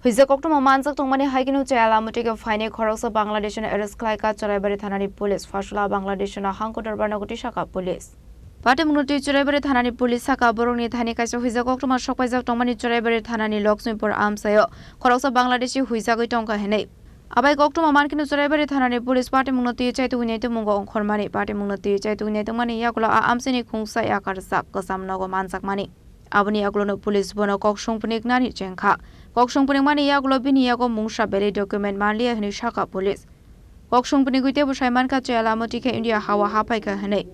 Huisa koktuma mansak tongmani haikinu chayala mutiga faine khoroksa Bangladesh na arrest khlaika Charaibari thanani police fasula Bangladesh na hangko darbar nagoti shaka police Pate munuti Charaibari thanani police saka borongni thani kaisa huisa koktuma shokpaijak tongmani Charaibari thanani Lakshmipur amsayo khoroksa Bangladeshi huisa goi tongka henei Abai koktuma mankinu Charaibari thanani police pate munuti chaitu gunai mungo ongkhormani pate munuti chaitu gunai tongmani yakula amsini khungsa yakarsak kasamnago mansak mani Abani aglono police bono koksongpunik nani jengkha koksongpunik mani yaglo bini yago mungsha beli document manlia hni shaka police koksongpunik guite busai manka chela motike India hawa hapai ka hne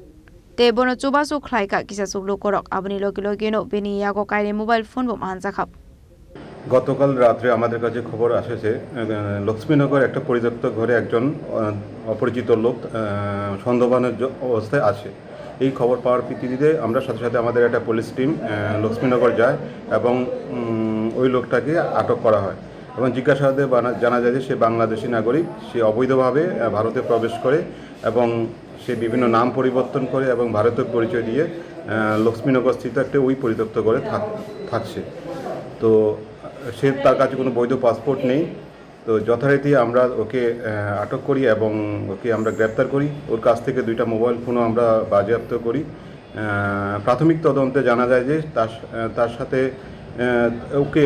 te bono chubasu khlaika kisa suglo korok abani lokino bini yago kaire mobile phone bom hansa khap গতকাল রাতে আমাদের কাছে খবর আসে লক্ষ্মীনগর একটা পরিত্যক্ত ঘরে একজন অপরিচিত লোক সন্দেহভাজনের অবস্থায় আছে এই খবর পাওয়ার ভিত্তিতে আমরা সাথে সাথে আমাদের একটা পুলিশ টিম লক্ষ্মীনগর যায় এবং ওই লোকটাকে আটক করা হয় এবং জিজ্ঞাসাবাদে জানা যায় যে সে বাংলাদেশী নাগরিক সে অবৈধভাবে ভারতে প্রবেশ করে এবং সে বিভিন্ন নাম পরিবর্তন করে এবং ভারতের পরিচয় দিয়ে লক্ষ্মীনগর স্থিত একটা ওই পরিত্যক্ত ঘরে থাকছে তো সে তার কাছে কোনো বৈধ পাসপোর্ট নেই তো যথারীতি আমরা ওকে আটক করি এবং ওকে আমরা গ্রেপ্তার করি ওর কাছ থেকে দুইটা মোবাইল ফোনও আমরা বাজেয়াপ্ত করি প্রাথমিক তদন্তে জানা যায় যে তার সাথে ওকে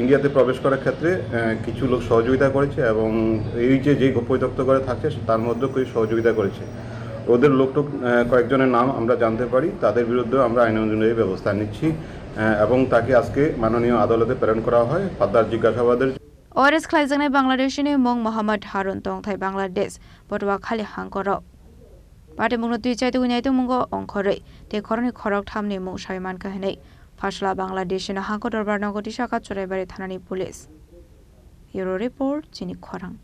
ইন্ডিয়াতে প্রবেশ করার ক্ষেত্রে কিছু লোক সহযোগিতা করেছে এবং এই যে পরিত্যক্ত করে থাকছে তার মধ্যে কেউ সহযোগিতা করেছে ওদের লোকটুক কয়েকজনের নাম আমরা জানতে পারি তাদের বিরুদ্ধে আমরা আইন অনুযায়ী ব্যবস্থা নিচ্ছি এবং তাকে আজকে মাননীয় আদালতে প্রেরণ করা হয় ফাদার জিজ্ঞাসাবাদের Oris Klaizane Bangladeshini Mong Mohammad Harun Tong Thai Bangladesh Potwa Khali Hangkoro Pate Munuti Chaitu Naitu Mungo Onkore Te Koroni Korok Thamni Mung Shaiman Kahne Fasla Bangladesh na Hangko Darbar Nagoti Shaka Charaibari Thanani Police Euro Report Chini Khorang